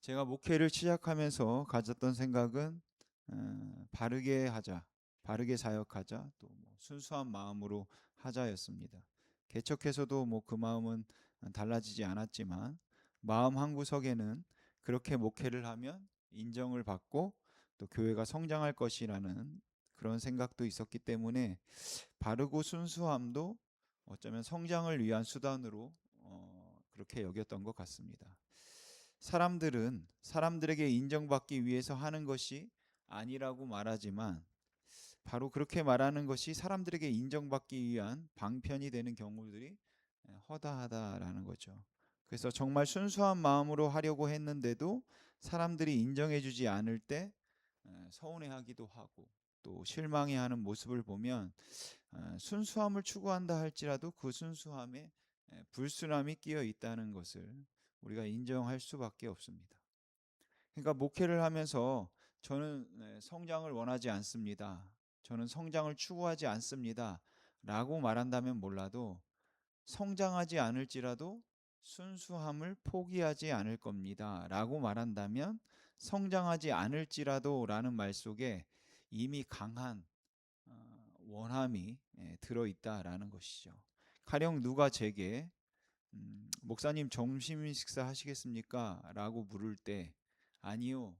제가 목회를 시작하면서 가졌던 생각은 바르게 하자, 바르게 사역하자, 또뭐 순수한 마음으로 하자였습니다. 개척해서도 뭐 그 마음은 달라지지 않았지만 마음 한구석에는 그렇게 목회를 하면 인정을 받고 또 교회가 성장할 것이라는 그런 생각도 있었기 때문에 바르고 순수함도 어쩌면 성장을 위한 수단으로 그렇게 여겼던 것 같습니다. 사람들은 사람들에게 인정받기 위해서 하는 것이 아니라고 말하지만 바로 그렇게 말하는 것이 사람들에게 인정받기 위한 방편이 되는 경우들이 허다하다라는 거죠. 그래서 정말 순수한 마음으로 하려고 했는데도 사람들이 인정해주지 않을 때 서운해하기도 하고 또 실망해하는 모습을 보면 순수함을 추구한다 할지라도 그 순수함에 불순함이 끼어 있다는 것을 우리가 인정할 수밖에 없습니다. 그러니까 목회를 하면서 저는 성장을 원하지 않습니다. 저는 성장을 추구하지 않습니다. 라고 말한다면 몰라도 성장하지 않을지라도 순수함을 포기하지 않을 겁니다. 라고 말한다면 성장하지 않을지라도 라는 말 속에 이미 강한 원함이 들어있다라는 것이죠. 가령 누가 제게 목사님 점심 식사 하시겠습니까? 라고 물을 때 아니요.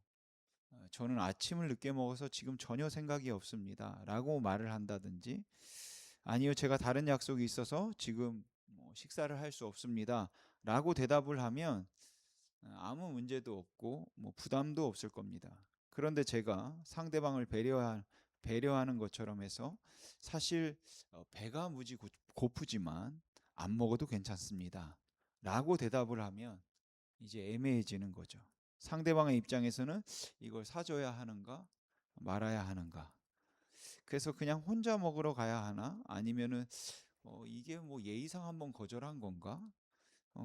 저는 아침을 늦게 먹어서 지금 전혀 생각이 없습니다. 라고 말을 한다든지 아니요. 제가 다른 약속이 있어서 지금 식사를 할 수 없습니다. 라고 대답을 하면 아무 문제도 없고 뭐 부담도 없을 겁니다. 그런데 제가 상대방을 배려하는 것처럼 해서 사실 배가 무지 고프지만 안 먹어도 괜찮습니다. 라고 대답을 하면 이제 애매해지는 거죠. 상대방의 입장에서는 이걸 사줘야 하는가 말아야 하는가. 그래서 그냥 혼자 먹으러 가야 하나 아니면은 이게 뭐 예의상 한번 거절한 건가?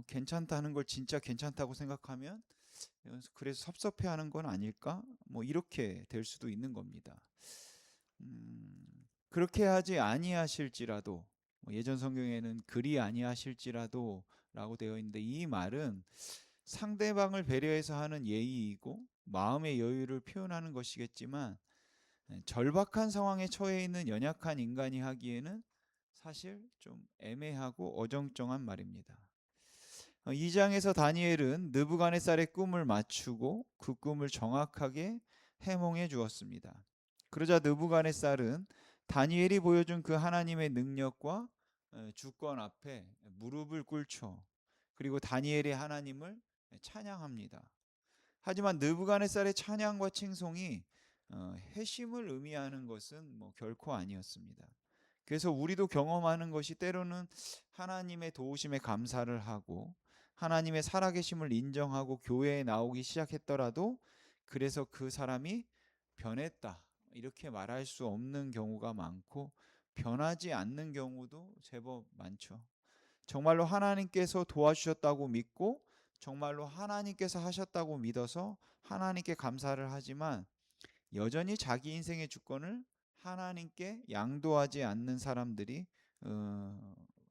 괜찮다는 걸 진짜 괜찮다고 생각하면 그래서 섭섭해하는 건 아닐까? 뭐 이렇게 될 수도 있는 겁니다. 그렇게 하지 아니하실지라도 예전 성경에는 그리 아니하실지라도라고 되어 있는데 이 말은 상대방을 배려해서 하는 예의이고 마음의 여유를 표현하는 것이겠지만 절박한 상황에 처해 있는 연약한 인간이 하기에는 사실 좀 애매하고 어정쩡한 말입니다. 2장에서 다니엘은 느부갓네살의 꿈을 맞추고 그 꿈을 정확하게 해몽해 주었습니다. 그러자 느부갓네살은 다니엘이 보여준 그 하나님의 능력과 주권 앞에 무릎을 꿇죠. 그리고 다니엘의 하나님을 찬양합니다. 하지만 느부갓네살의 찬양과 칭송이 회심을 의미하는 것은 뭐 결코 아니었습니다. 그래서 우리도 경험하는 것이 때로는 하나님의 도우심에 감사를 하고 하나님의 살아계심을 인정하고 교회에 나오기 시작했더라도 그래서 그 사람이 변했다 이렇게 말할 수 없는 경우가 많고 변하지 않는 경우도 제법 많죠. 정말로 하나님께서 도와주셨다고 믿고 정말로 하나님께서 하셨다고 믿어서 하나님께 감사를 하지만 여전히 자기 인생의 주권을 하나님께 양도하지 않는 사람들이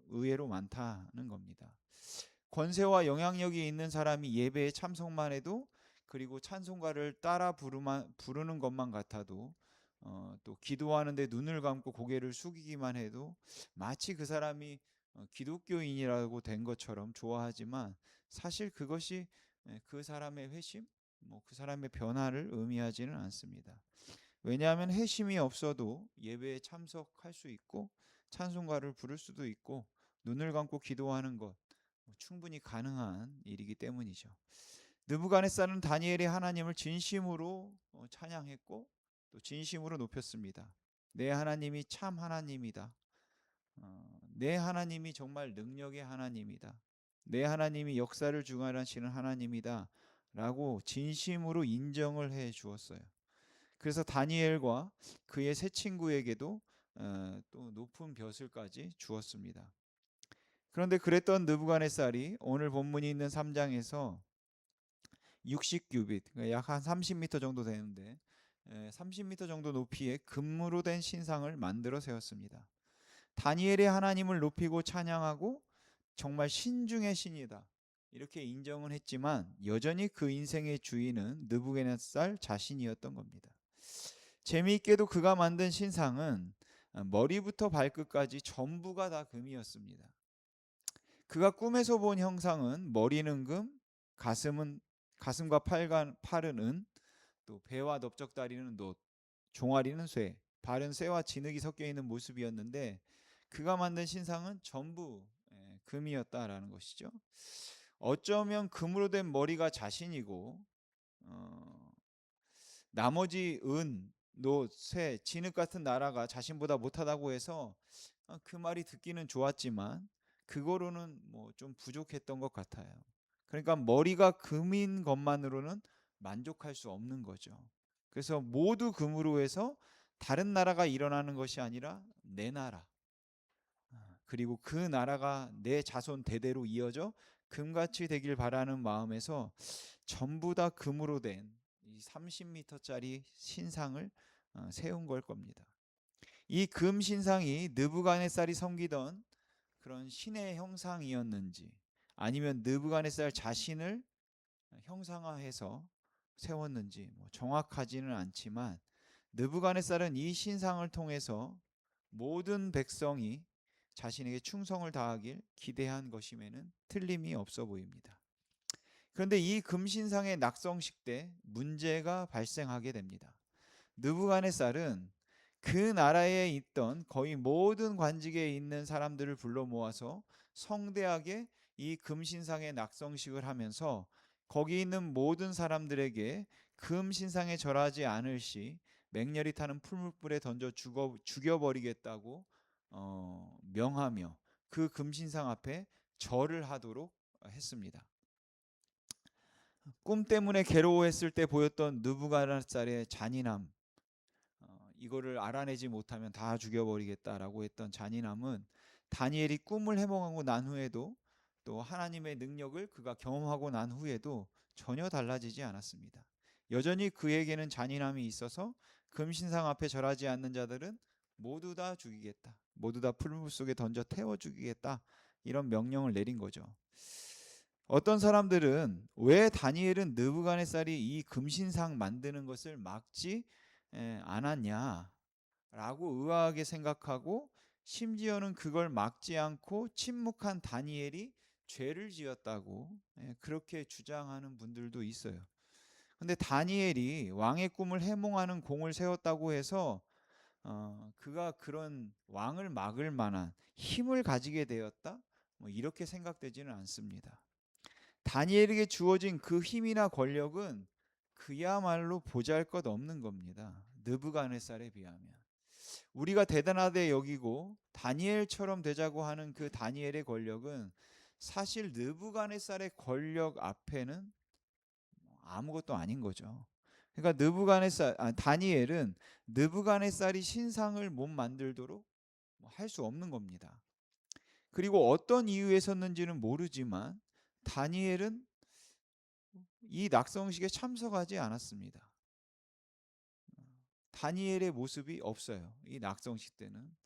의외로 많다는 겁니다. 권세와 영향력이 있는 사람이 예배에 참석만 해도 그리고 찬송가를 따라 부르는 것만 같아도 또 기도하는데 눈을 감고 고개를 숙이기만 해도 마치 그 사람이 기독교인이라고 된 것처럼 좋아하지만 사실 그것이 그 사람의 회심, 뭐 그 사람의 변화를 의미하지는 않습니다. 왜냐하면 회심이 없어도 예배에 참석할 수 있고 찬송가를 부를 수도 있고 눈을 감고 기도하는 것 충분히 가능한 일이기 때문이죠. 느부갓네살은 다니엘이 하나님을 진심으로 찬양했고 또 진심으로 높였습니다. 내 하나님이 참 하나님이다. 내 하나님이 정말 능력의 하나님이다. 내 하나님이 역사를 주관하시는 하나님이다. 라고 진심으로 인정을 해 주었어요. 그래서 다니엘과 그의 세 친구에게도 또 높은 벼슬까지 주었습니다. 그런데 그랬던 느부갓네살이 오늘 본문이 있는 3장에서 60규빗, 약 한 30m 정도 되는데 30m 정도 높이의 금으로 된 신상을 만들어 세웠습니다. 다니엘의 하나님을 높이고 찬양하고 정말 신 중의 신이다. 이렇게 인정은 했지만 여전히 그 인생의 주인은 느부갓네살 자신이었던 겁니다. 재미있게도 그가 만든 신상은 머리부터 발끝까지 전부가 다 금이었습니다. 그가 꿈에서 본 형상은 머리는 금, 가슴과 팔은 은, 또 배와 넓적다리는 놋, 종아리는 쇠, 발은 쇠와 진흙이 섞여 있는 모습이었는데 그가 만든 신상은 전부 금이었다라는 것이죠. 어쩌면 금으로 된 머리가 자신이고 나머지 은, 노, 쇠, 진흙 같은 나라가 자신보다 못하다고 해서 그 말이 듣기는 좋았지만 그거로는 뭐 좀 부족했던 것 같아요. 그러니까 머리가 금인 것만으로는 만족할 수 없는 거죠. 그래서 모두 금으로 해서 다른 나라가 일어나는 것이 아니라 내 나라, 그리고 그 나라가 내 자손 대대로 이어져 금같이 되길 바라는 마음에서 전부 다 금으로 된 30m짜리 신상을 세운 걸 겁니다. 이 금 신상이 느부갓네살이 섬기던 그런 신의 형상이었는지 아니면 느부갓네살 자신을 형상화해서 세웠는지 뭐 정확하지는 않지만 느부갓네살은 이 신상을 통해서 모든 백성이 자신에게 충성을 다하길 기대한 것임에는 틀림이 없어 보입니다. 그런데 이 금신상의 낙성식 때 문제가 발생하게 됩니다. 느부갓네살은 그 나라에 있던 거의 모든 관직에 있는 사람들을 불러 모아서 성대하게 이 금신상의 낙성식을 하면서 거기 있는 모든 사람들에게 금신상에 절하지 않을 시 맹렬히 타는 풀무불에 던져 죽여버리겠다고 명하며 그 금신상 앞에 절을 하도록 했습니다. 꿈 때문에 괴로워했을 때 보였던 느부갓네살의 잔인함, 이거를 알아내지 못하면 다 죽여버리겠다라고 했던 잔인함은 다니엘이 꿈을 해몽하고 난 후에도 또 하나님의 능력을 그가 경험하고 난 후에도 전혀 달라지지 않았습니다. 여전히 그에게는 잔인함이 있어서 금신상 앞에 절하지 않는 자들은 모두 다 죽이겠다, 모두 다 풀물 속에 던져 태워 죽이겠다, 이런 명령을 내린 거죠. 어떤 사람들은 왜 다니엘은 느부갓네살이 이 금신상 만드는 것을 막지 않았냐라고 의아하게 생각하고 심지어는 그걸 막지 않고 침묵한 다니엘이 죄를 지었다고 그렇게 주장하는 분들도 있어요. 근데 다니엘이 왕의 꿈을 해몽하는 공을 세웠다고 해서 그가 그런 왕을 막을 만한 힘을 가지게 되었다, 뭐 이렇게 생각되지는 않습니다. 다니엘에게 주어진 그 힘이나 권력은 그야말로 보잘것없는 겁니다. 느부갓네살에 비하면. 우리가 대단하게 여기고 다니엘처럼 되자고 하는 그 다니엘의 권력은 사실 느부갓네살의 권력 앞에는 아무것도 아닌 거죠. 그러니까 다니엘은 느부갓네살이 신상을 못 만들도록 할 수 없는 겁니다. 그리고 어떤 이유에서였는지는 모르지만 다니엘은 이 낙성식에 참석하지 않았습니다. 다니엘의 모습이 없어요. 이 낙성식 때는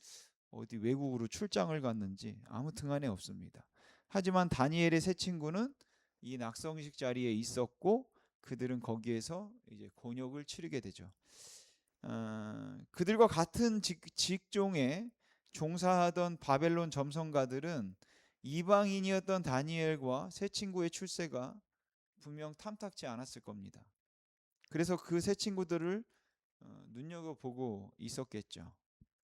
어디 외국으로 출장을 갔는지 아무튼 간에 없습니다. 하지만 다니엘의 세 친구는 이 낙성식 자리에 있었고 그들은 거기에서 이제 곤욕을 치르게 되죠. 그들과 같은 직종에 종사하던 바벨론 점성가들은 이방인이었던 다니엘과 세 친구의 출세가 분명 탐탁지 않았을 겁니다. 그래서 그 세 친구들을 눈여겨보고 있었겠죠.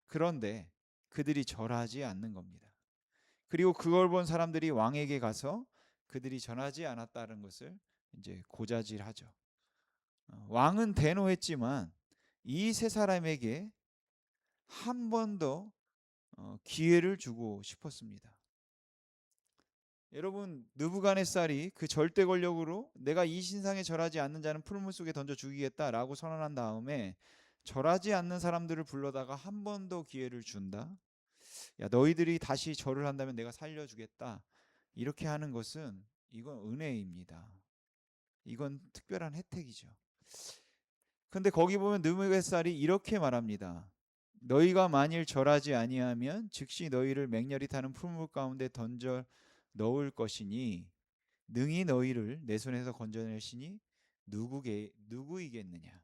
그런데 그들이 절하지 않는 겁니다. 그리고 그걸 본 사람들이 왕에게 가서 그들이 전하지 않았다는 것을 이제 고자질하죠. 왕은 대노했지만 이 세 사람에게 한 번 더 기회를 주고 싶었습니다. 여러분, 느부갓네살이 그 절대 권력으로 내가 이 신상에 절하지 않는 자는 풀물 속에 던져 죽이겠다라고 선언한 다음에 절하지 않는 사람들을 불러다가 한 번 더 기회를 준다. 야, 너희들이 다시 절을 한다면 내가 살려주겠다. 이렇게 하는 것은 이건 은혜입니다. 이건 특별한 혜택이죠. 근데 거기 보면 느부갓네살이 이렇게 말합니다. 너희가 만일 절하지 아니하면 즉시 너희를 맹렬히 타는 풀물 가운데 던져 넣을 것이니 능히 너희를 내 손에서 건져낼 신이 누구이겠느냐.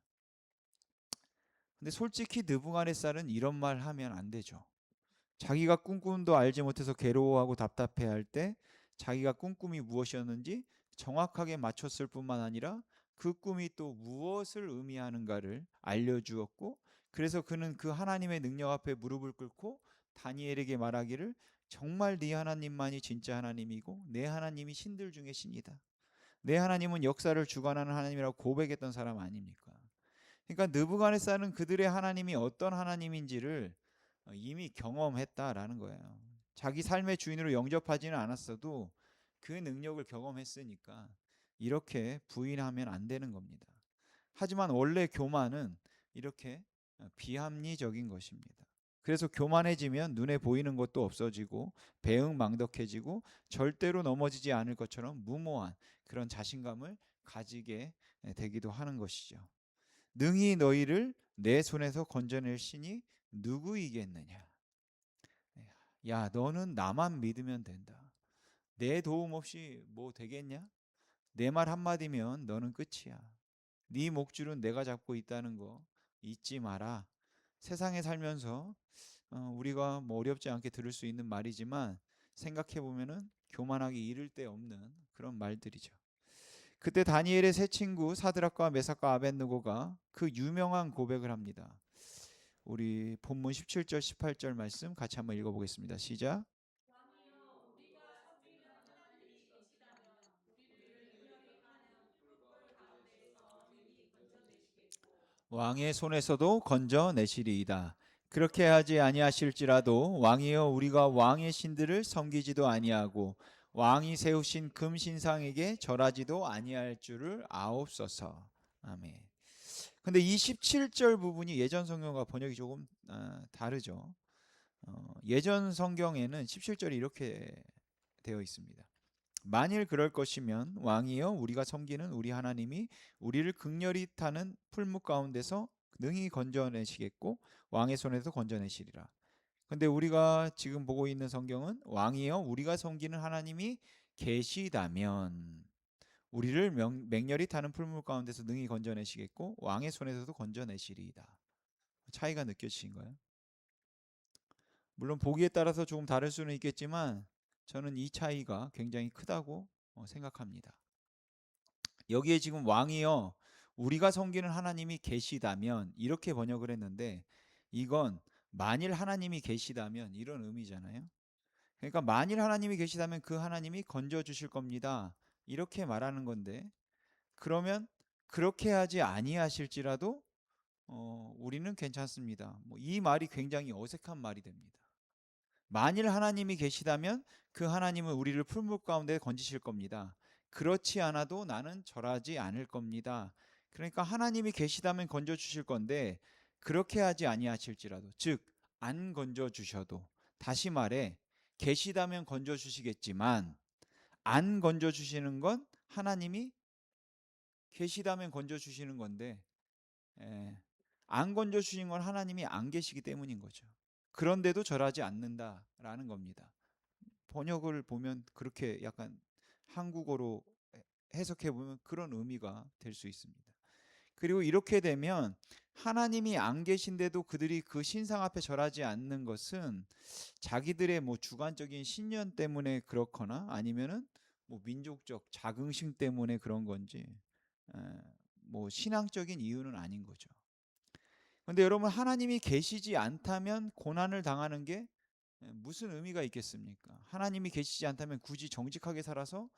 근데 솔직히 느부갓네살은 이런 말 하면 안 되죠. 자기가 꿈도 알지 못해서 괴로워하고 답답해할 때 자기가 꾼 꿈이 무엇이었는지 정확하게 맞췄을 뿐만 아니라 그 꿈이 또 무엇을 의미하는가를 알려주었고, 그래서 그는 그 하나님의 능력 앞에 무릎을 꿇고 다니엘에게 말하기를 정말 네 하나님만이 진짜 하나님이고 내 하나님이 신들 중에 신이다. 내 하나님은 역사를 주관하는 하나님이라고 고백했던 사람 아닙니까? 그러니까 느부갓네살은 그들의 하나님이 어떤 하나님인지를 이미 경험했다라는 거예요. 자기 삶의 주인으로 영접하지는 않았어도 그 능력을 경험했으니까 이렇게 부인하면 안 되는 겁니다. 하지만 원래 교만은 이렇게 비합리적인 것입니다. 그래서 교만해지면 눈에 보이는 것도 없어지고 배응망덕해지고 절대로 넘어지지 않을 것처럼 무모한 그런 자신감을 가지게 되기도 하는 것이죠. 능히 너희를 내 손에서 건져낼 신이 누구이겠느냐. 야, 너는 나만 믿으면 된다. 내 도움 없이 뭐 되겠냐? 내 말 한마디면 너는 끝이야. 네 목줄은 내가 잡고 있다는 거 잊지 마라. 세상에 살면서 우리가 뭐 어렵지 않게 들을 수 있는 말이지만 생각해 보면은 교만하기 이를 데 없는 그런 말들이죠. 그때 다니엘의 세 친구 사드락과 메삭과 아벳느고가 그 유명한 고백을 합니다. 우리 본문 17절 18절 말씀 같이 한번 읽어보겠습니다. 시작. 왕의 손에서도 건져내시리이다. 그렇게 하지 아니하실지라도 왕이여 우리가 왕의 신들을 섬기지도 아니하고 왕이 세우신 금 신상에게 절하지도 아니할 줄을 아옵소서. 아멘. 근데 이 17절 부분이 예전 성경과 번역이 조금 다르죠. 예전 성경에는 17절이 이렇게 되어 있습니다. 만일 그럴 것이면 왕이여 우리가 섬기는 우리 하나님이 우리를 극렬히 타는 풀무 가운데서 능히 건져내시겠고 왕의 손에서 건져내시리라. 근데 우리가 지금 보고 있는 성경은 왕이여 우리가 섬기는 하나님이 계시다면 우리를 맹렬히 타는 풀무 가운데서 능히 건져내시겠고 왕의 손에서도 건져내시리이다. 차이가 느껴지신가요? 물론 보기에 따라서 조금 다를 수는 있겠지만 저는 이 차이가 굉장히 크다고 생각합니다. 여기에 지금 왕이여 우리가 섬기는 하나님이 계시다면 이렇게 번역을 했는데 이건 만일 하나님이 계시다면 이런 의미잖아요. 그러니까 만일 하나님이 계시다면 그 하나님이 건져 주실 겁니다. 이렇게 말하는 건데 그러면 그렇게 하지 아니하실지라도 우리는 괜찮습니다. 이 말이 굉장히 어색한 말이 됩니다. 만일 하나님이 계시다면 그 하나님은 우리를 풀무 가운데 건지실 겁니다. 그렇지 않아도 나는 절하지 않을 겁니다. 그러니까 하나님이 계시다면 건져 주실 건데 그렇게 하지 아니하실지라도 즉 안 건져 주셔도 다시 말해 계시다면 건져 주시겠지만 안 건져 주시는 건 하나님이 계시다면 건져 주시는 건데 안 건져 주신 건 하나님이 안 계시기 때문인 거죠. 그런데도 절하지 않는다라는 겁니다. 번역을 보면 그렇게 약간 한국어로 해석해 보면 그런 의미가 될 수 있습니다. 그리고 이렇게 되면 하나님이 안 계신데도 그들이 그 신상 앞에 절하지 않는 것은 자기들의 뭐 주관적인 신념 때문에 그렇거나 아니면은 뭐 민족적 자긍심 때문에 그런 건지 뭐 신앙적인 이유는 아닌 거죠. 근데 여러분 하나님이 계시지 않다면 고난을 당하는 게 무슨 의미가 있겠습니까? 하나님이 계시지 않다면 굳이 정직하게 살아서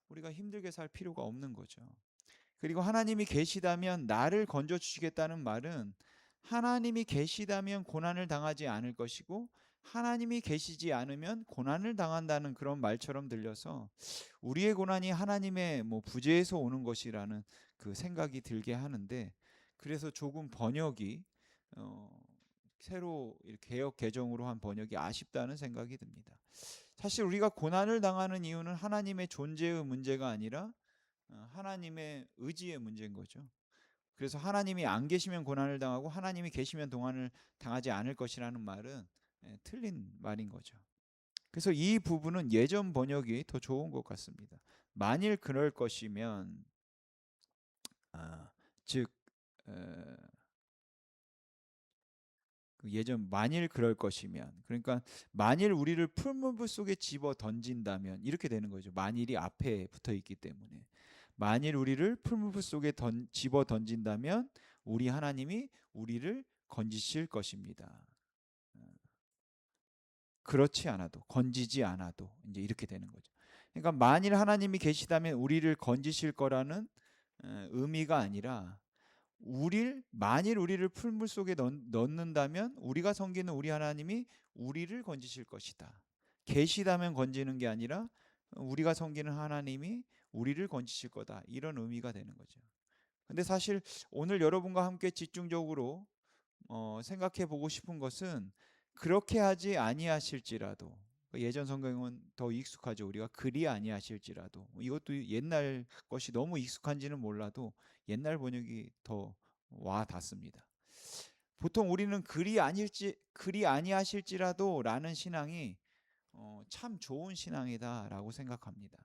우리가 힘들게 살 필요가 없는 거죠. 그리고 하나님이 계시다면 나를 건져 주시겠다는 말은 하나님이 계시다면 고난을 당하지 않을 것이고 하나님이 계시지 않으면 고난을 당한다는 그런 말처럼 들려서 우리의 고난이 하나님의 뭐 부재에서 오는 것이라는 그 생각이 들게 하는데 그래서 조금 번역이 새로 개역 개정으로 한 번역이 아쉽다는 생각이 듭니다. 사실 우리가 고난을 당하는 이유는 하나님의 존재의 문제가 아니라 하나님의 의지의 문제인 거죠. 그래서 하나님이 안 계시면 고난을 당하고 하나님이 계시면 고난을 당하지 않을 것이라는 말은 틀린 말인 거죠. 그래서 이 부분은 예전 번역이 더 좋은 것 같습니다. 만일 그럴 것이면, 아, 즉 어, 그 예전 만일 그럴 것이면, 그러니까 만일 우리를 풀무불 속에 집어 던진다면 이렇게 되는 거죠. 만일이 앞에 붙어 있기 때문에. 만일 우리를 풀무불 속에 집어 던진다면 우리 하나님이 우리를 건지실 것입니다. 그렇지 않아도, 건지지 않아도 이제 이렇게 되는 거죠. 그러니까 만일 하나님이 계시다면 우리를 건지실 거라는 의미가 아니라, 만일 우리를 풀물 속에 넣는다면 우리가 섬기는 우리 하나님이 우리를 건지실 것이다. 계시다면 건지는 게 아니라 우리가 섬기는 하나님이 우리를 건지실 거다. 이런 의미가 되는 거죠. 근데 사실 오늘 여러분과 함께 집중적으로 생각해 보고 싶은 것은, 그렇게 하지 아니하실지라도, 예전 성경은 더 익숙하죠. 우리가 그리 아니하실지라도, 이것도 옛날 것이 너무 익숙한지는 몰라도 옛날 번역이 더 와 닿습니다. 보통 우리는 그리 아니하실지라도라는 신앙이 참 좋은 신앙이다라고 생각합니다.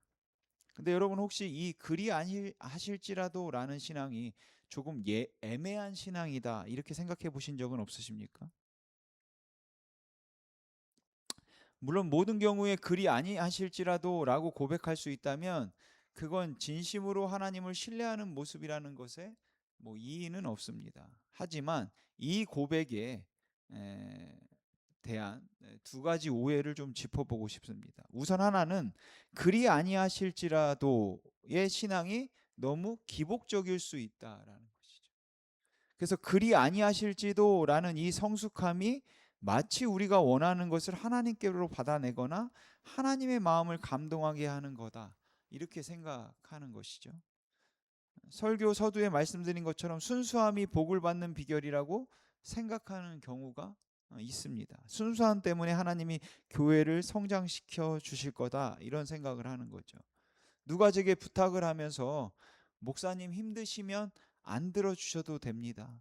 근데 여러분, 혹시 이 그리 아니하실지라도라는 신앙이 조금 애매한 신앙이다 이렇게 생각해 보신 적은 없으십니까? 물론 모든 경우에 그리 아니하실지라도라고 고백할 수 있다면 그건 진심으로 하나님을 신뢰하는 모습이라는 것에 뭐 이의는 없습니다. 하지만 이 고백에 에, 대한 두 가지 오해를 좀 짚어보고 싶습니다. 우선 하나는, 그리 아니하실지라도의 신앙이 너무 기복적일 수 있다라는 것이죠. 그래서 그리 아니하실지도라는 이 성숙함이 마치 우리가 원하는 것을 하나님께로 받아내거나 하나님의 마음을 감동하게 하는 거다, 이렇게 생각하는 것이죠. 설교 서두에 말씀드린 것처럼 순수함이 복을 받는 비결이라고 생각하는 경우가 있습니다. 순수함 때문에 하나님이 교회를 성장시켜 주실 거다, 이런 생각을 하는 거죠. 누가 제게 부탁을 하면서 목사님 힘드시면 안 들어주셔도 됩니다.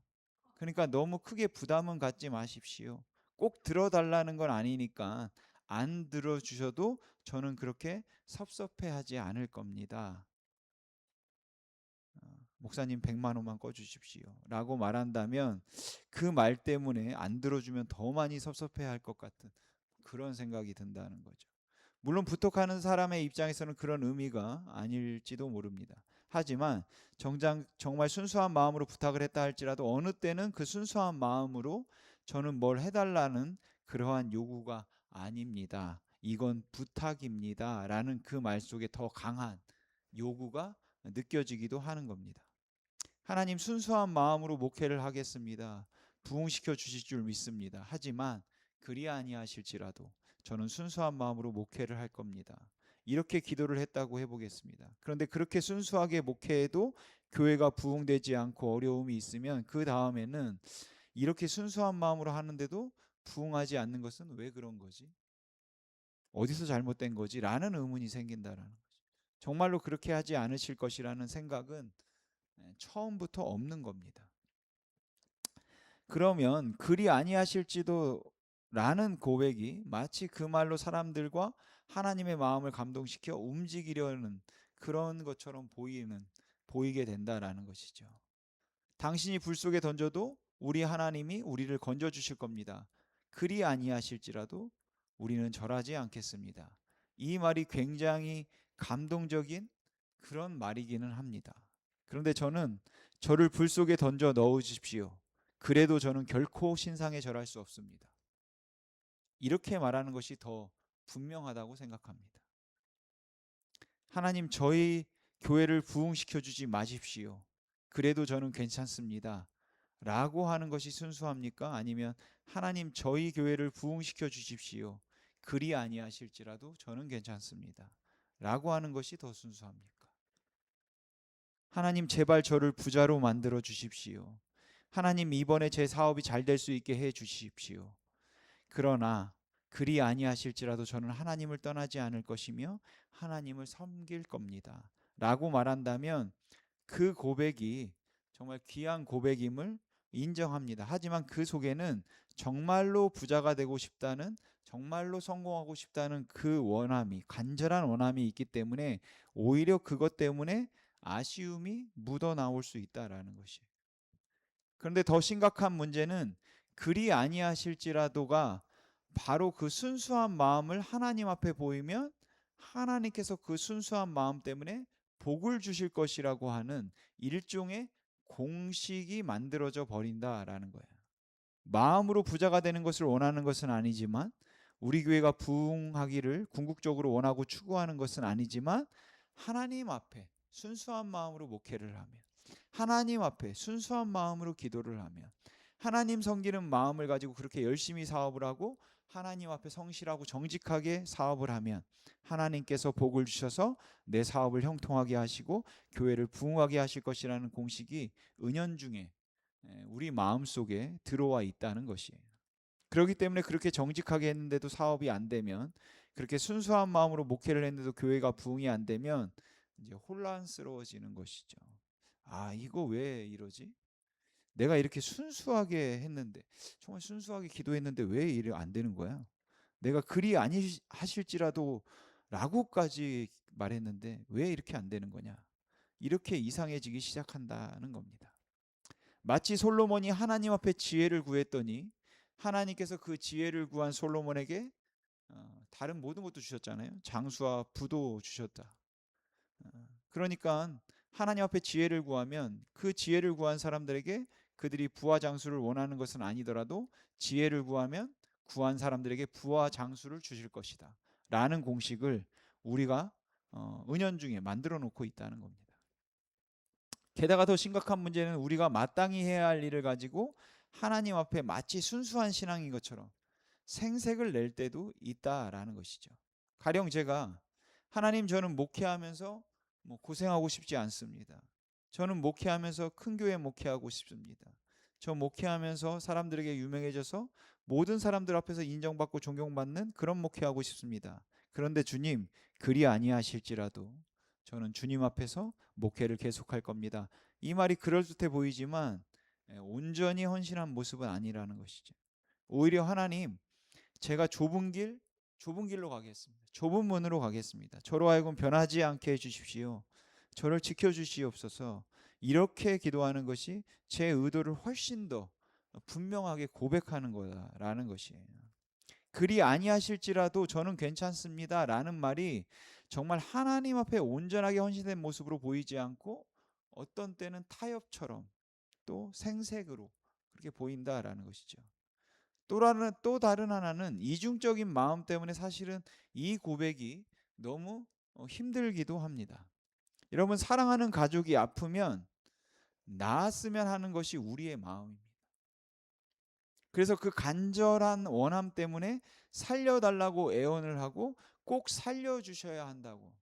그러니까 너무 크게 부담은 갖지 마십시오. 꼭 들어달라는 건 아니니까 안 들어주셔도 저는 그렇게 섭섭해하지 않을 겁니다. 목사님 100만 원만 꺼주십시오 라고 말한다면 그 말 때문에 안 들어주면 더 많이 섭섭해할 것 같은 그런 생각이 든다는 거죠. 물론 부탁하는 사람의 입장에서는 그런 의미가 아닐지도 모릅니다. 하지만 정말 순수한 마음으로 부탁을 했다 할지라도 어느 때는 그 순수한 마음으로 저는 뭘 해달라는 그러한 요구가 아닙니다, 이건 부탁입니다 라는 그 말 속에 더 강한 요구가 느껴지기도 하는 겁니다. 하나님, 순수한 마음으로 목회를 하겠습니다. 부흥시켜 주실 줄 믿습니다. 하지만 그리 아니하실지라도 저는 순수한 마음으로 목회를 할 겁니다. 이렇게 기도를 했다고 해보겠습니다. 그런데 그렇게 순수하게 목회해도 교회가 부흥되지 않고 어려움이 있으면 그 다음에는 이렇게 순수한 마음으로 하는데도 부흥하지 않는 것은 왜 그런 거지? 어디서 잘못된 거지? 라는 의문이 생긴다라는 거죠. 정말로 그렇게 하지 않으실 것이라는 생각은 처음부터 없는 겁니다. 그러면 그리 아니하실지도 라는 고백이 마치 그 말로 사람들과 하나님의 마음을 감동시켜 움직이려는 그런 것처럼 보이게 된다라는 것이죠. 당신이 불 속에 던져도 우리 하나님이 우리를 건져 주실 겁니다. 그리 아니하실지라도 우리는 절하지 않겠습니다. 이 말이 굉장히 감동적인 그런 말이기는 합니다. 그런데 저를 불 속에 던져 넣으십시오. 그래도 저는 결코 신상에 절할 수 없습니다. 이렇게 말하는 것이 더 분명하다고 생각합니다. 하나님, 저희 교회를 부흥시켜 주지 마십시오. 그래도 저는 괜찮습니다. 라고 하는 것이 순수합니까? 아니면 하나님, 저희 교회를 부흥시켜 주십시오. 그리 아니하실지라도 저는 괜찮습니다. 라고 하는 것이 더 순수합니까? 하나님, 제발 저를 부자로 만들어 주십시오. 하나님, 이번에 제 사업이 잘 될 수 있게 해 주십시오. 그러나 그리 아니하실지라도 저는 하나님을 떠나지 않을 것이며 하나님을 섬길 겁니다. 라고 말한다면 그 고백이 정말 귀한 고백임을 인정합니다. 하지만 그 속에는 정말로 부자가 되고 싶다는 정말로 성공하고 싶다는 그 원함이, 간절한 원함이 있기 때문에 오히려 그것 때문에 아쉬움이 묻어 나올 수 있다라는 것이에요. 그런데 더 심각한 문제는 그리 아니하실지라도가 바로 그 순수한 마음을 하나님 앞에 보이면 하나님께서 그 순수한 마음 때문에 복을 주실 것이라고 하는 일종의 공식이 만들어져 버린다라는 거예요. 마음으로 부자가 되는 것을 원하는 것은 아니지만, 우리 교회가 부흥하기를 궁극적으로 원하고 추구하는 것은 아니지만, 하나님 앞에 순수한 마음으로 목회를 하면, 하나님 앞에 순수한 마음으로 기도를 하면, 하나님 섬기는 마음을 가지고 그렇게 열심히 사업을 하고 하나님 앞에 성실하고 정직하게 사업을 하면 하나님께서 복을 주셔서 내 사업을 형통하게 하시고 교회를 부흥하게 하실 것이라는 공식이 은연중에 우리 마음속에 들어와 있다는 것이에요. 그렇기 때문에 그렇게 정직하게 했는데도 사업이 안 되면, 그렇게 순수한 마음으로 목회를 했는데도 교회가 부흥이 안 되면 이제 혼란스러워지는 것이죠. 아, 이거 왜 이러지? 내가 이렇게 순수하게 했는데, 정말 순수하게 기도했는데 왜 이래 안 되는 거야? 내가 그리 아니 하실지라도 라고까지 말했는데 왜 이렇게 안 되는 거냐? 이렇게 이상해지기 시작한다는 겁니다. 마치 솔로몬이 하나님 앞에 지혜를 구했더니 하나님께서 그 지혜를 구한 솔로몬에게 다른 모든 것도 주셨잖아요. 장수와 부도 주셨다. 그러니까 하나님 앞에 지혜를 구하면 그 지혜를 구한 사람들에게 그들이 부와 장수를 원하는 것은 아니더라도 지혜를 구하면 구한 사람들에게 부와 장수를 주실 것이다 라는 공식을 우리가 은연중에 만들어 놓고 있다는 겁니다. 게다가 더 심각한 문제는 우리가 마땅히 해야 할 일을 가지고 하나님 앞에 마치 순수한 신앙인 것처럼 생색을 낼 때도 있다라는 것이죠. 가령 제가 하나님, 저는 목회하면서 고생하고 싶지 않습니다. 저는 목회하면서 큰 교회 목회하고 싶습니다. 저 목회하면서 사람들에게 유명해져서 모든 사람들 앞에서 인정받고 존경받는 그런 목회하고 싶습니다. 그런데 주님, 그리 아니하실지라도 저는 주님 앞에서 목회를 계속할 겁니다. 이 말이 그럴듯해 보이지만 온전히 헌신한 모습은 아니라는 것이죠. 오히려 하나님, 제가 좁은 길로 가겠습니다. 좁은 문으로 가겠습니다. 저로 하여금 변하지 않게 해주십시오. 저를 지켜주시옵소서. 이렇게 기도하는 것이 제 의도를 훨씬 더 분명하게 고백하는 거다라는 것이에요. 그리 아니하실지라도 저는 괜찮습니다 라는 말이 정말 하나님 앞에 온전하게 헌신된 모습으로 보이지 않고 어떤 때는 타협처럼 또 생색으로 그렇게 보인다라는 것이죠. 또 다른 하나는 이중적인 마음 때문에 사실은 이 고백이 너무 힘들기도 합니다. 여러분, 사랑하는 가족이 아프면 나았으면 하는 것이 우리의 마음입니다. 그래서 그 간절한 원함 때문에 살려달라고 애원을 하고 꼭 살려주셔야 한다고,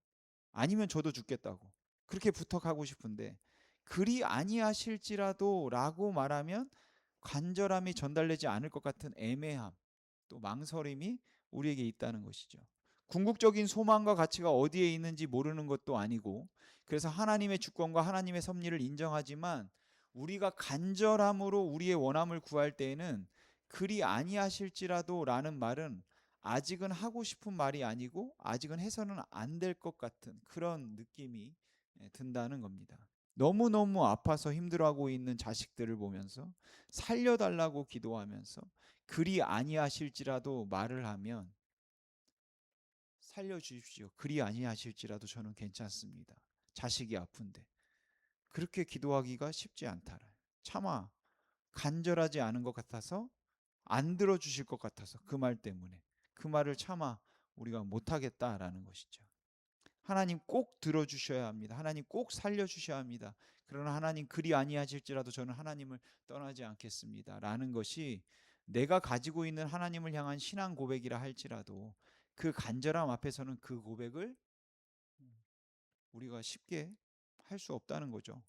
아니면 저도 죽겠다고 그렇게 부탁하고 싶은데, 그리 아니하실지라도 라고 말하면 간절함이 전달되지 않을 것 같은 애매함, 또 망설임이 우리에게 있다는 것이죠. 궁극적인 소망과 가치가 어디에 있는지 모르는 것도 아니고, 그래서 하나님의 주권과 하나님의 섭리를 인정하지만 우리가 간절함으로 우리의 원함을 구할 때에는 그리 아니하실지라도 라는 말은 아직은 하고 싶은 말이 아니고 아직은 해서는 안 될 것 같은 그런 느낌이 든다는 겁니다. 너무너무 아파서 힘들어하고 있는 자식들을 보면서 살려달라고 기도하면서 그리 아니하실지라도 말을 하면, 살려주십시오, 그리 아니하실지라도 저는 괜찮습니다, 자식이 아픈데, 그렇게 기도하기가 쉽지 않다. 차마 간절하지 않은 것 같아서, 안 들어주실 것 같아서 그 말 때문에 그 말을 차마 우리가 못하겠다라는 것이죠. 하나님 꼭 들어주셔야 합니다. 하나님 꼭 살려주셔야 합니다. 그러나 하나님 그리 아니하실지라도 저는 하나님을 떠나지 않겠습니다 라는 것이 내가 가지고 있는 하나님을 향한 신앙 고백이라 할지라도 그 간절함 앞에서는 그 고백을 우리가 쉽게 할 수 없다는 거죠.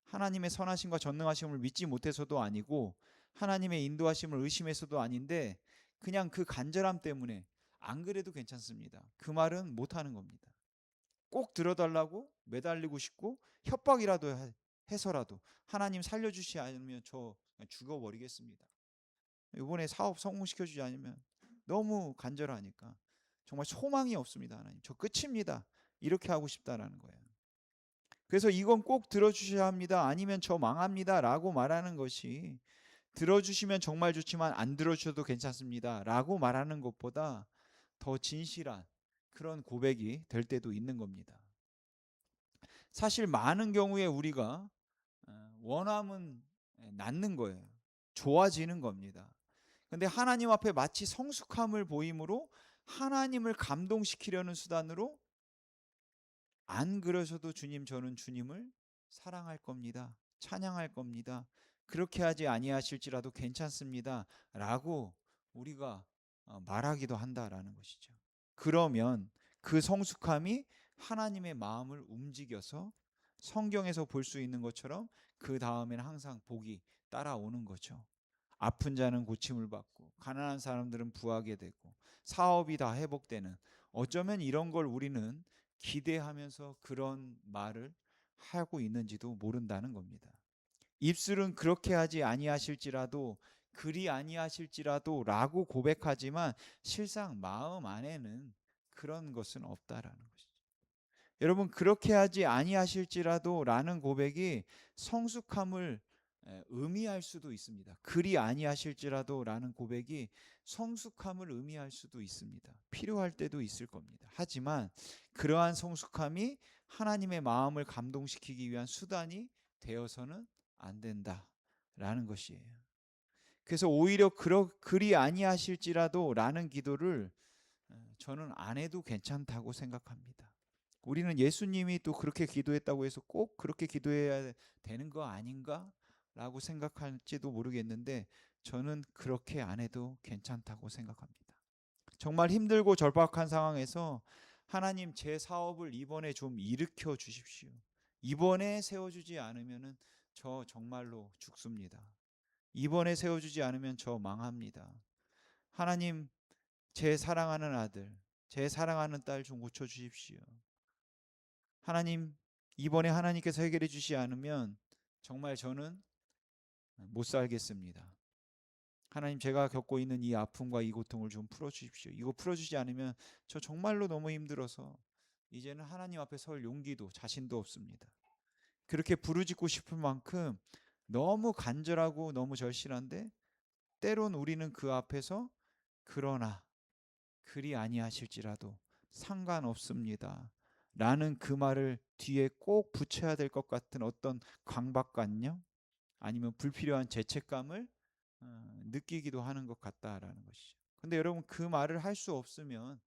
하나님의 선하심과 전능하심을 믿지 못해서도 아니고 하나님의 인도하심을 의심해서도 아닌데, 그냥 그 간절함 때문에 안 그래도 괜찮습니다, 그 말은 못하는 겁니다. 꼭 들어달라고 매달리고 싶고 협박이라도 해서라도 하나님 살려주시 않으면 저 죽어버리겠습니다, 이번에 사업 성공시켜주지 않으면 너무 간절하니까. 정말 소망이 없습니다. 하나님, 저 끝입니다. 이렇게 하고 싶다라는 거예요. 그래서 이건 꼭 들어주셔야 합니다. 아니면 저 망합니다. 라고 말하는 것이, 들어주시면 정말 좋지만 안 들어주셔도 괜찮습니다. 라고 말하는 것보다 더 진실한 그런 고백이 될 때도 있는 겁니다. 사실 많은 경우에 우리가 원함은 낫는 거예요. 좋아지는 겁니다. 근데 하나님 앞에 마치 성숙함을 보임으로 하나님을 감동시키려는 수단으로, 안 그러셔도 주님, 저는 주님을 사랑할 겁니다. 찬양할 겁니다. 그렇게 하지 아니하실지라도 괜찮습니다. 라고 우리가 말하기도 한다라는 것이죠. 그러면 그 성숙함이 하나님의 마음을 움직여서 성경에서 볼 수 있는 것처럼 그 다음에는 항상 복이 따라오는 거죠. 아픈 자는 고침을 받고 가난한 사람들은 부하게 되고 사업이 다 회복되는, 어쩌면 이런 걸 우리는 기대하면서 그런 말을 하고 있는지도 모른다는 겁니다. 입술은 그렇게 하지 아니하실지라도, 그리 아니하실지라도 라고 고백하지만 실상 마음 안에는 그런 것은 없다라는 것이죠. 여러분, 그렇게 하지 아니하실지라도 라는 고백이 성숙함을 의미할 수도 있습니다. 그리 아니하실지라도 라는 고백이 성숙함을 의미할 수도 있습니다. 필요할 때도 있을 겁니다. 하지만 그러한 성숙함이 하나님의 마음을 감동시키기 위한 수단이 되어서는 안 된다라는 것이에요. 그래서 오히려 그리 아니하실지라도 라는 기도를 저는 안 해도 괜찮다고 생각합니다. 우리는 예수님이 또 그렇게 기도했다고 해서 꼭 그렇게 기도해야 되는 거 아닌가? 라고 생각할지도 모르겠는데, 저는 그렇게 안 해도 괜찮다고 생각합니다. 정말 힘들고 절박한 상황에서 하나님, 제 사업을 이번에 좀 일으켜 주십시오. 이번에 세워주지 않으면 저 정말로 죽습니다. 이번에 세워주지 않으면 저 망합니다. 하나님, 제 사랑하는 아들, 제 사랑하는 딸 좀 고쳐주십시오. 하나님, 이번에 하나님께서 해결해 주시지 않으면 정말 저는 못 살겠습니다. 하나님, 제가 겪고 있는 이 아픔과 이 고통을 좀 풀어주십시오. 이거 풀어주지 않으면 저 정말로 너무 힘들어서 이제는 하나님 앞에 설 용기도 자신도 없습니다. 그렇게 부르짖고 싶을 만큼 너무 간절하고 너무 절실한데, 때론 우리는 그 앞에서 그러나 그리 아니하실지라도 상관없습니다 라는 그 말을 뒤에 꼭 붙여야 될 것 같은 어떤 강박관념, 아니면 불필요한 죄책감을 느끼기도 하는 것 같다라는 것이죠. 근데 여러분, 그 말을 할 수 없으면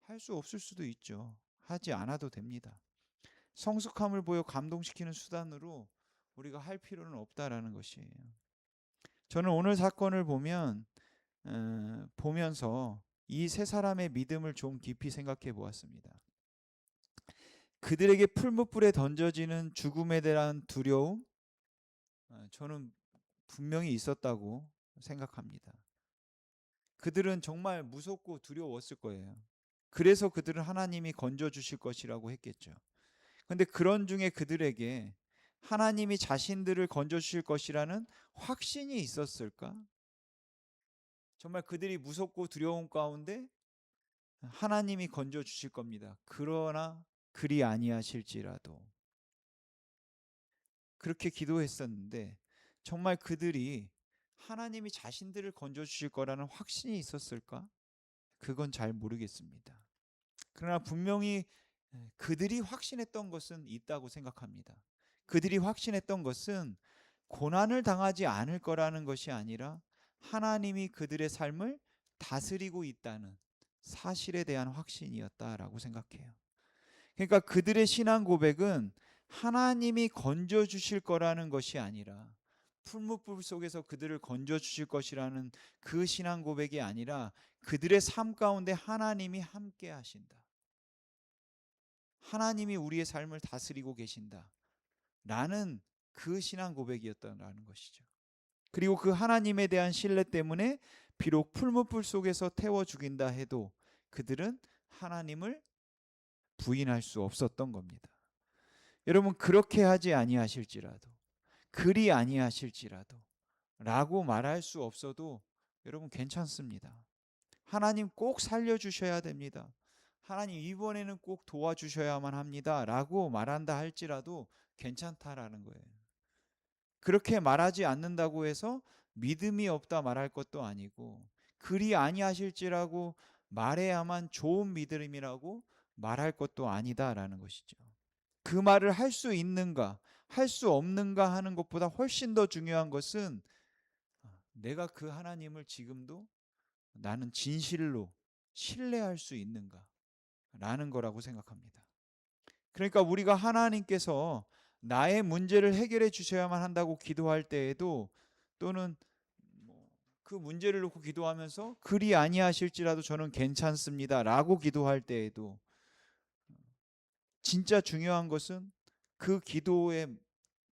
할 수 없을 수도 있죠. 하지 않아도 됩니다. 성숙함을 보여 감동시키는 수단으로 우리가 할 필요는 없다라는 것이에요. 저는 오늘 사건을 보면서 이 세 사람의 믿음을 좀 깊이 생각해 보았습니다. 그들에게 풀무불에 던져지는 죽음에 대한 두려움, 저는 분명히 있었다고 생각합니다. 그들은 정말 무섭고 두려웠을 거예요. 그래서 그들은 하나님이 건져주실 것이라고 했겠죠. 근데 그런 중에 그들에게 하나님이 자신들을 건져주실 것이라는 확신이 있었을까? 정말 그들이 무섭고 두려운 가운데 하나님이 건져주실 겁니다. 그러나 그리 아니하실지라도, 그렇게 기도했었는데 정말 그들이 하나님이 자신들을 건져주실 거라는 확신이 있었을까? 그건 잘 모르겠습니다. 그러나 분명히 그들이 확신했던 것은 있다고 생각합니다. 그들이 확신했던 것은 고난을 당하지 않을 거라는 것이 아니라 하나님이 그들의 삶을 다스리고 있다는 사실에 대한 확신이었다라고 생각해요. 그러니까 그들의 신앙 고백은 하나님이 건져 주실 거라는 것이 아니라, 풀무불 속에서 그들을 건져 주실 것이라는 그 신앙 고백이 아니라, 그들의 삶 가운데 하나님이 함께 하신다, 하나님이 우리의 삶을 다스리고 계신다 라는 그 신앙 고백이었다는 것이죠. 그리고 그 하나님에 대한 신뢰 때문에 비록 풀무불 속에서 태워 죽인다 해도 그들은 하나님을 부인할 수 없었던 겁니다. 여러분, 그렇게 하지 아니하실지라도, 그리 아니하실지라도 라고 말할 수 없어도 여러분 괜찮습니다. 하나님 꼭 살려주셔야 됩니다. 하나님 이번에는 꼭 도와주셔야만 합니다. 라고 말한다 할지라도 괜찮다라는 거예요. 그렇게 말하지 않는다고 해서 믿음이 없다 말할 것도 아니고, 그리 아니하실지라고 말해야만 좋은 믿음이라고 말할 것도 아니다라는 것이죠. 그 말을 할 수 있는가, 할 수 없는가 하는 것보다 훨씬 더 중요한 것은 내가 그 하나님을 지금도 나는 진실로 신뢰할 수 있는가 라는 거라고 생각합니다. 그러니까 우리가 하나님께서 나의 문제를 해결해 주셔야만 한다고 기도할 때에도, 또는 그 문제를 놓고 기도하면서 그리 아니하실지라도 저는 괜찮습니다 라고 기도할 때에도, 진짜 중요한 것은 그 기도의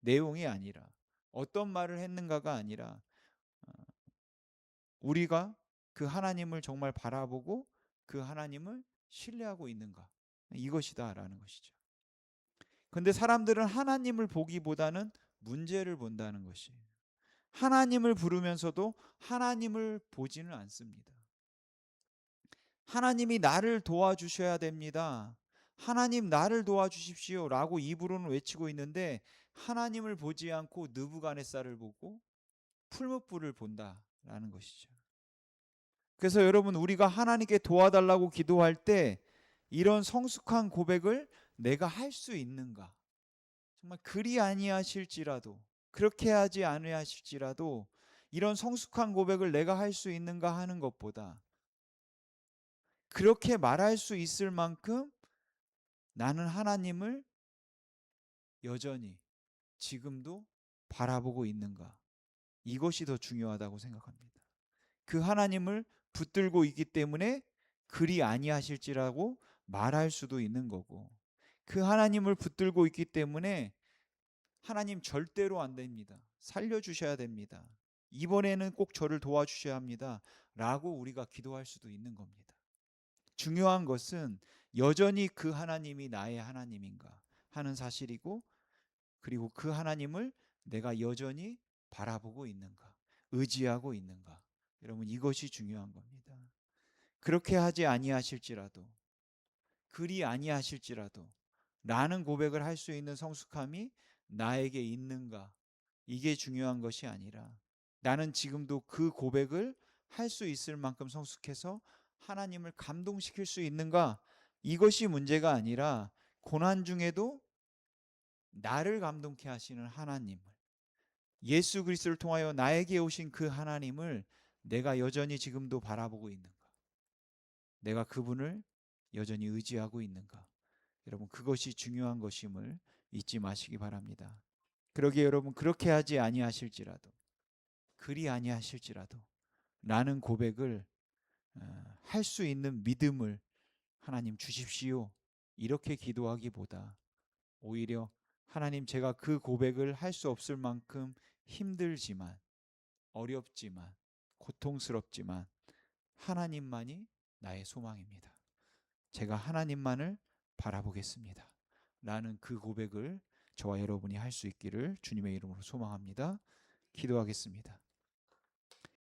내용이 아니라, 어떤 말을 했는가가 아니라, 우리가 그 하나님을 정말 바라보고 그 하나님을 신뢰하고 있는가, 이것이다라는 것이죠. 근데 사람들은 하나님을 보기보다는 문제를 본다는 것이, 하나님을 부르면서도 하나님을 보지는 않습니다. 하나님이 나를 도와주셔야 됩니다. 하나님 나를 도와주십시오 라고 입으로는 외치고 있는데, 하나님을 보지 않고 느부갓네살을 보고 풀무불을 본다라는 것이죠. 그래서 여러분, 우리가 하나님께 도와달라고 기도할 때 이런 성숙한 고백을 내가 할 수 있는가, 정말 그리 아니하실지라도, 그렇게 하지 아니하실지라도 이런 성숙한 고백을 내가 할 수 있는가 하는 것보다, 그렇게 말할 수 있을 만큼 나는 하나님을 여전히 지금도 바라보고 있는가, 이것이 더 중요하다고 생각합니다. 그 하나님을 붙들고 있기 때문에 그리 아니하실지라고 말할 수도 있는 거고, 그 하나님을 붙들고 있기 때문에 하나님 절대로 안 됩니다, 살려주셔야 됩니다, 이번에는 꼭 저를 도와주셔야 합니다 라고 우리가 기도할 수도 있는 겁니다. 중요한 것은 여전히 그 하나님이 나의 하나님인가 하는 사실이고, 그리고 그 하나님을 내가 여전히 바라보고 있는가, 의지하고 있는가, 여러분 이것이 중요한 겁니다. 그렇게 하지 아니하실지라도, 그리 아니하실지라도 라는 고백을 할 수 있는 성숙함이 나에게 있는가, 이게 중요한 것이 아니라, 나는 지금도 그 고백을 할 수 있을 만큼 성숙해서 하나님을 감동시킬 수 있는가, 이것이 문제가 아니라, 고난 중에도 나를 감동케 하시는 하나님을, 예수 그리스도를 통하여 나에게 오신 그 하나님을 내가 여전히 지금도 바라보고 있는가, 내가 그분을 여전히 의지하고 있는가, 여러분 그것이 중요한 것임을 잊지 마시기 바랍니다. 그러기에 여러분, 그렇게 하지 아니하실지라도, 그리 아니하실지라도 라는 고백을 할 수 있는 믿음을 하나님 주십시오, 이렇게 기도하기보다, 오히려 하나님, 제가 그 고백을 할 수 없을 만큼 힘들지만, 어렵지만, 고통스럽지만 하나님만이 나의 소망입니다, 제가 하나님만을 바라보겠습니다 라는 그 고백을 저와 여러분이 할 수 있기를 주님의 이름으로 소망합니다. 기도하겠습니다.